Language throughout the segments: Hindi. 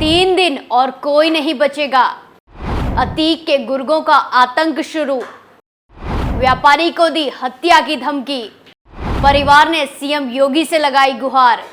3 दिन और कोई नहीं बचेगा। अतीक के गुर्गों का आतंक शुरू। व्यापारी को दी हत्या की धमकी। परिवार ने सीएम योगी से लगाई गुहार।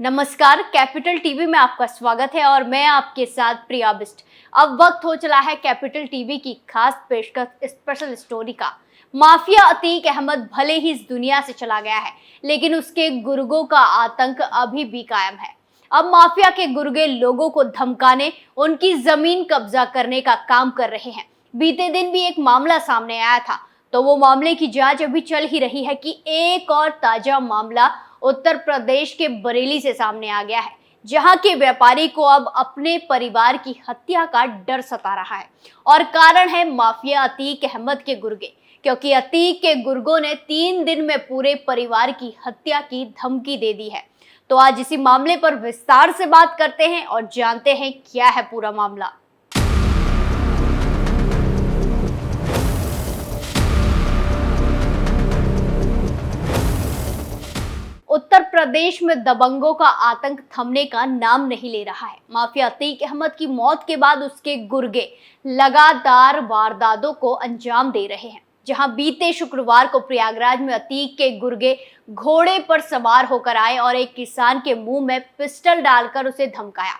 नमस्कार, कैपिटल टीवी में आपका स्वागत है और मैं आपके साथ प्रिया बिस्ट। अब वक्त हो चला है कैपिटल टीवी की खास पेशकश स्पेशल स्टोरी का। माफिया अतीक अहमद भले ही इस दुनिया से चला गया है, लेकिन उसके गुर्गों का आतंक अभी भी कायम है। अब माफिया के गुर्गे लोगों को धमकाने, उनकी जमीन कब्जा करने का काम कर रहे हैं। बीते दिन भी एक मामला सामने आया था, तो वो मामले की जांच अभी चल ही रही है कि एक और ताजा मामला उत्तर प्रदेश के बरेली से सामने आ गया है, जहां के व्यापारी को अब अपने परिवार की हत्या का डर सता रहा है। और कारण है माफिया अतीक अहमद के गुर्गे, क्योंकि अतीक के गुर्गों ने 3 दिन में पूरे परिवार की हत्या की धमकी दे दी है। तो आज इसी मामले पर विस्तार से बात करते हैं और जानते हैं क्या है पूरा मामला। उत्तर प्रदेश में दबंगों का आतंक थमने का नाम नहीं ले रहा है। माफिया अतीक अहमद की मौत के बाद उसके गुर्गे लगातार वारदातों को अंजाम दे रहे हैं। जहां बीते शुक्रवार को प्रयागराज में अतीक के गुर्गे घोड़े पर सवार होकर आए और एक किसान के मुंह में पिस्टल डालकर उसे धमकाया।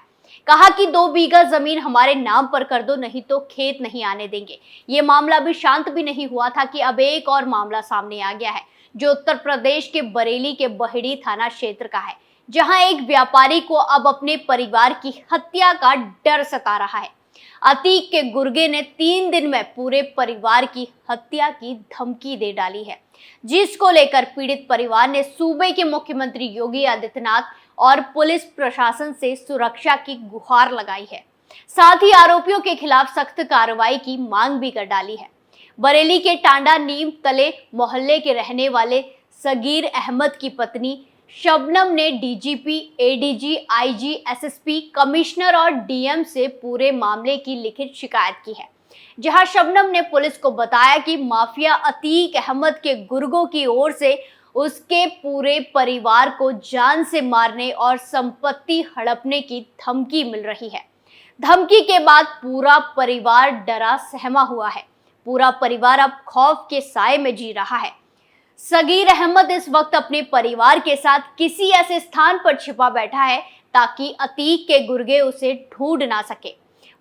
कहा कि 2 बीघा जमीन हमारे नाम पर कर दो, नहीं तो खेत नहीं आने देंगे। ये मामला भी शांत भी नहीं हुआ था कि अब एक और मामला सामने आ गया है, जो उत्तर प्रदेश के बरेली के बहेड़ी थाना क्षेत्र का है, जहां एक व्यापारी को अब अपने परिवार की हत्या का डर सता रहा है। अतीक के गुर्गे ने 3 दिन में पूरे परिवार की हत्या की धमकी दे डाली है, जिसको लेकर पीड़ित परिवार ने सूबे के मुख्यमंत्री योगी आदित्यनाथ और पुलिस प्रशासन से सुरक्षा की गुहार लगाई है। साथ ही आरोपियों के खिलाफ सख्त कार्रवाई की मांग भी कर डाली है। बरेली के टांडा नीम तले मोहल्ले के रहने वाले सगीर अहमद की पत्नी शबनम ने DGP, ADG, IG, SSP, commissioner और डीएम से पूरे मामले की लिखित शिकायत की है। जहां शबनम ने पुलिस को बताया कि माफिया अतीक अहमद के गुर्गों की ओर से उसके पूरे परिवार को जान से मारने और संपत्ति हड़पने की धमकी मिल रही है। धमकी के बाद पूरा परिवार डरा सहमा हुआ है। पूरा परिवार अब खौफ के साए में जी रहा है। सगीर अहमद इस वक्त अपने परिवार के साथ किसी ऐसे स्थान पर छिपा बैठा है ताकि अतीक के गुर्गे उसे ढूंढ ना सके।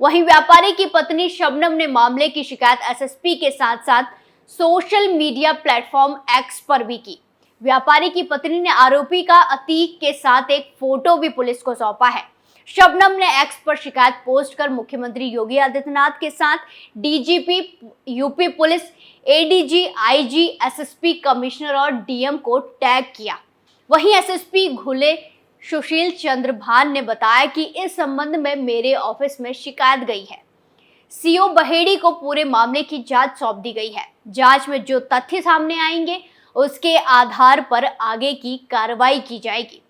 वहीं व्यापारी की पत्नी शबनम ने मामले की शिकायत एसएसपी के साथ साथ सोशल मीडिया प्लेटफॉर्म एक्स पर भी की। व्यापारी की पत्नी ने आरोपी का अतीक के साथ एक फोटो भी पुलिस को सौंपा है। शबनम ने एक्स पर शिकायत पोस्ट कर मुख्यमंत्री योगी आदित्यनाथ के साथ DGP, UP police, ADG, IG, SSP, commissioner और डीएम को टैग किया। वहीं एसएसपी घुले सुशील चंद्र भान ने बताया कि इस संबंध में मेरे ऑफिस में शिकायत गई है। सीओ बहेड़ी को पूरे मामले की जांच सौंप दी गई है। जांच में जो तथ्य सामने आएंगे उसके आधार पर आगे की कार्रवाई की जाएगी।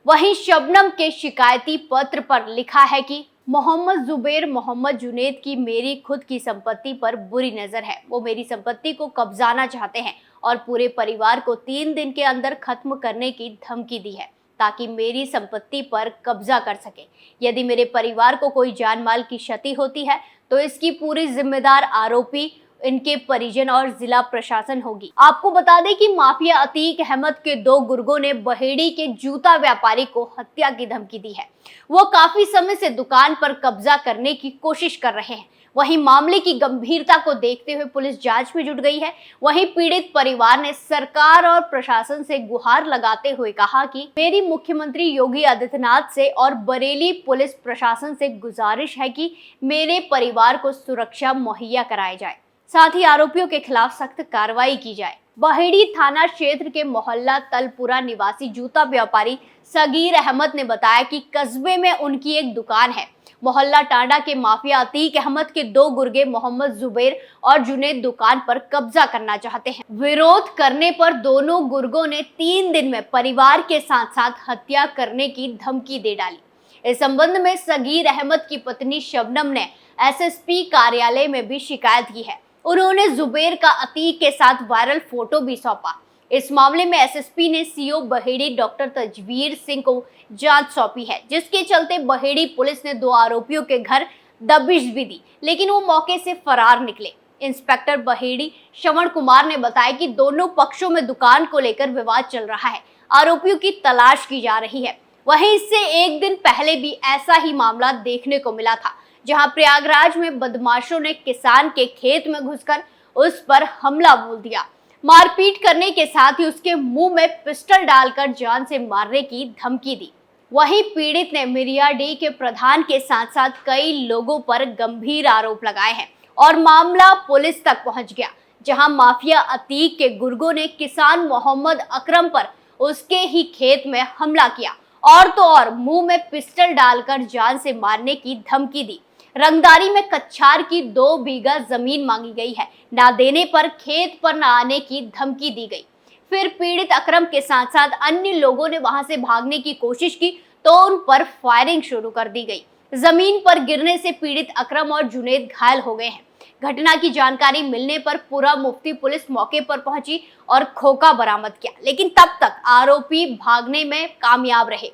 वहीं शबनम के शिकायती पत्र पर लिखा है कि मोहम्मद जुबैर, मोहम्मद जुनैद की मेरी खुद की संपत्ति पर बुरी नजर है। वो मेरी संपत्ति को कब्जाना चाहते हैं और पूरे परिवार को 3 दिन के अंदर खत्म करने की धमकी दी है ताकि मेरी संपत्ति पर कब्जा कर सके। यदि मेरे परिवार को कोई जान माल की क्षति होती है तो इसकी पूरी जिम्मेदार आरोपी, इनके परिजन और जिला प्रशासन होगी। आपको बता दें कि माफिया अतीक अहमद के 2 गुर्गों ने बहेड़ी के जूता व्यापारी को हत्या की धमकी दी है। वो काफी समय से दुकान पर कब्जा करने की कोशिश कर रहे हैं। वहीं मामले की गंभीरता को देखते हुए पुलिस जांच में जुट गई है। वहीं पीड़ित परिवार ने सरकार और प्रशासन से गुहार लगाते हुए कहा कि मेरी मुख्यमंत्री योगी आदित्यनाथ से और बरेली पुलिस प्रशासन से गुजारिश है कि मेरे परिवार को सुरक्षा मुहैया कराई जाए, साथ ही आरोपियों के खिलाफ सख्त कार्रवाई की जाए। बहेड़ी थाना क्षेत्र के मोहल्ला तलपुरा निवासी जूता व्यापारी सगीर अहमद ने बताया कि कस्बे में उनकी एक दुकान है। मोहल्ला टांडा के माफिया अतीक अहमद के 2 गुर्गे मोहम्मद जुबैर और जुनैद दुकान पर कब्जा करना चाहते हैं। विरोध करने पर दोनों गुर्गों ने 3 दिन में परिवार के साथ साथ हत्या करने की धमकी दे डाली। इस संबंध में सगीर अहमद की पत्नी शबनम ने एसएसपी कार्यालय में भी शिकायत की है। उन्होंने जुबैर का अतीक के साथ वायरल फोटो भी सौंपा। इस मामले में एसएसपी ने सीओ बहेड़ी डॉक्टर तजवीर सिंह को जांच सौंपी है, जिसके चलते बहेड़ी पुलिस ने 2 आरोपियों के घर दबिश भी दी, लेकिन वो मौके से फरार निकले। इंस्पेक्टर बहेड़ी श्रवण कुमार ने बताया कि दोनों पक्षों में दुकान को लेकर विवाद चल रहा है। आरोपियों की तलाश की जा रही है। वहीं इससे एक दिन पहले भी ऐसा ही मामला देखने को मिला था, जहां प्रयागराज में बदमाशों ने किसान के खेत में घुसकर उस पर हमला बोल दिया। मारपीट करने के साथ ही उसके मुंह में पिस्टल डालकर जान से मारने की धमकी दी। वहीं पीड़ित ने मिरियाडीह के प्रधान के साथ साथ कई लोगों पर गंभीर आरोप लगाए हैं और मामला पुलिस तक पहुंच गया, जहां माफिया अतीक के गुर्गों ने किसान मोहम्मद अकरम पर उसके ही खेत में हमला किया और तो और मुंह में पिस्टल डालकर जान से मारने की धमकी दी। रंगदारी में कच्छार की 2 बीघा जमीन मांगी गई है, ना देने पर खेत पर न आने की धमकी दी गई। फिर पीड़ित अकरम के साथ साथ अन्य लोगों ने वहां से भागने की कोशिश की तो उन पर फायरिंग शुरू कर दी गई। जमीन पर गिरने से पीड़ित अकरम और जुनेद घायल हो गए हैं। घटना की जानकारी मिलने पर पूरा मुफ्ती पुलिस मौके पर पहुंची और खोखा बरामद किया, लेकिन तब तक आरोपी भागने में कामयाब रहे।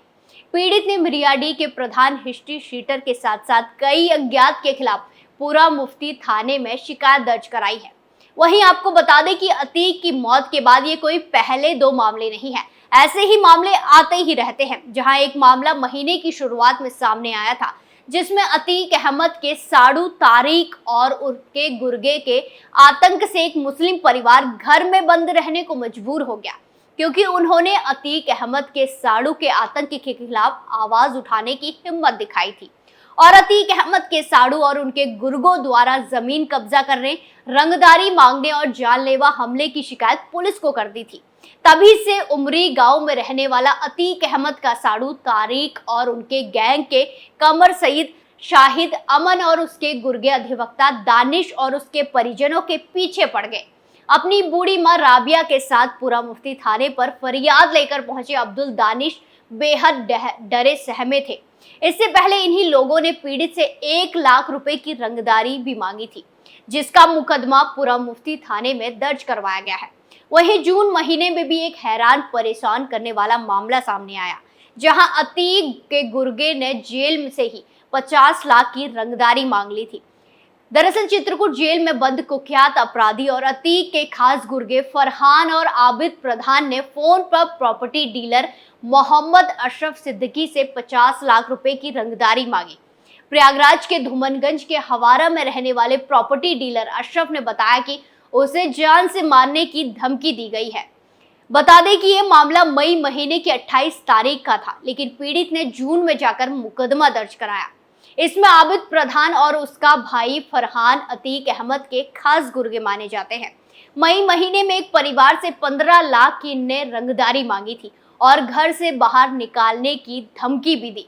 पीड़ित ने मिरियाडीह के प्रधान हिस्ट्री शीटर के साथ साथ कई अज्ञात के खिलाफ पूरा मुफ्ती थाने में शिकायत दर्ज कराई है। वहीं आपको बता दें कि अतीक की मौत के बाद ये कोई पहले 2 मामले नहीं है, ऐसे ही मामले आते ही रहते हैं। जहां एक मामला महीने की शुरुआत में सामने आया था, जिसमें अतीक अहमद के साड़ू तारिक और उनके गुर्गे के आतंक से एक मुस्लिम परिवार घर में बंद रहने को मजबूर हो गया, क्योंकि उन्होंने अतीक अहमद के साड़ू के आतंक के खिलाफ आवाज उठाने की हिम्मत दिखाई थी और अतीक अहमद के साड़ू और उनके गुर्गों द्वारा जमीन कब्जा करने, रंगदारी मांगने और जानलेवा हमले की शिकायत पुलिस को कर दी थी। तभी से उमरी गांव में रहने वाला अतीक अहमद का साड़ू तारिक और उनके गैंग के कमर सईद, शाहिद, अमन और उसके गुर्गे अधिवक्ता दानिश और उसके परिजनों के पीछे पड़ गए। अपनी बूढ़ी मां राबिया के साथ पूरा मुफ्ती थाने पर फरियाद लेकर पहुंचे अब्दुल दानिश बेहद डरे सहमे थे। इससे पहले इन्हीं लोगों ने पीड़ित से 1 लाख रुपए की रंगदारी भी मांगी थी, जिसका मुकदमा पूरा मुफ्ती थाने में दर्ज करवाया गया है। वहीं जून महीने में भी एक हैरान परेशान करने वाला मामला सामने आया, जहां अतीक के गुर्गे ने जेल से ही 50 लाख की रंगदारी मांग ली थी। दरअसल चित्रकूट जेल में बंद कुख्यात अपराधी और अतीक के खास गुर्गे फरहान और आबिद प्रधान ने फोन पर प्रॉपर्टी डीलर मोहम्मद अशरफ सिद्दीकी से 50 लाख रुपए की रंगदारी मांगी। प्रयागराज के धूमनगंज के हवारा में रहने वाले प्रॉपर्टी डीलर अशरफ ने बताया कि उसे जान से मारने की धमकी दी गई है। बता दें कि यह मामला मई महीने की 28 तारीख का था, लेकिन पीड़ित ने जून में जाकर मुकदमा दर्ज कराया। इसमें आबिद प्रधान और उसका भाई फरहान अतीक अहमद के खास गुर्गे माने जाते हैं। मई महीने में एक परिवार से 15 लाख की ने रंगदारी मांगी थी और घर से बाहर निकालने की धमकी भी दी।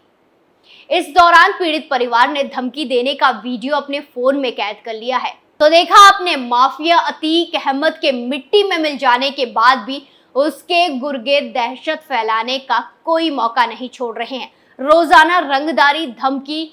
इस दौरान पीड़ित परिवार ने धमकी देने का वीडियो अपने फोन में कैद कर लिया है। तो देखा आपने, माफिया अतीक अहमद के मिट्टी में मिल जाने के बाद भी उसके गुर्गे दहशत फैलाने का कोई मौका नहीं छोड़ रहे हैं। रोजाना रंगदारी धमकी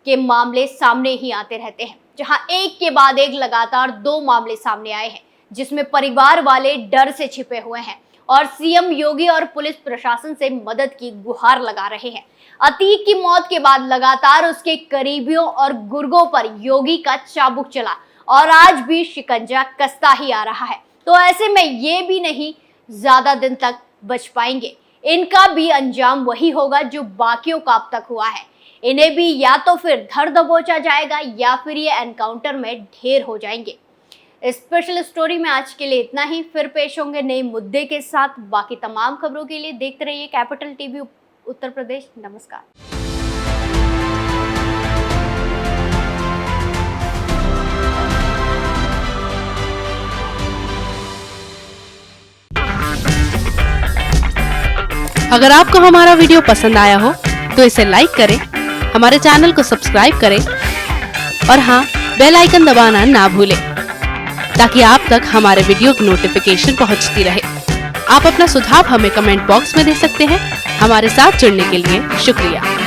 के मामले सामने ही आते रहते हैं, जहां एक के बाद एक लगातार 2 मामले सामने आए हैं, जिसमें परिवार वाले डर से छिपे हुए हैं और सीएम योगी और पुलिस प्रशासन से मदद की गुहार लगा रहे हैं। अतीक की मौत के बाद लगातार उसके करीबियों और गुर्गों पर योगी का चाबुक चला और आज भी शिकंजा कसता ही आ रहा है। तो ऐसे में ये भी नहीं ज्यादा दिन तक बच पाएंगे। इनका भी अंजाम वही होगा जो बाकियों का अब तक हुआ है। इन्हें भी या तो फिर धर दबोचा जाएगा या फिर ये एनकाउंटर में ढेर हो जाएंगे। स्पेशल स्टोरी में आज के लिए इतना ही। फिर पेश होंगे नए मुद्दे के साथ। बाकी तमाम खबरों के लिए देखते रहिए कैपिटल टीवी उत्तर प्रदेश। नमस्कार। अगर आपको हमारा वीडियो पसंद आया हो तो इसे लाइक करें, हमारे चैनल को सब्सक्राइब करें और हाँ, बेल आइकन दबाना ना भूलें ताकि आप तक हमारे वीडियो की नोटिफिकेशन पहुंचती रहे। आप अपना सुझाव हमें कमेंट बॉक्स में दे सकते हैं। हमारे साथ जुड़ने के लिए शुक्रिया।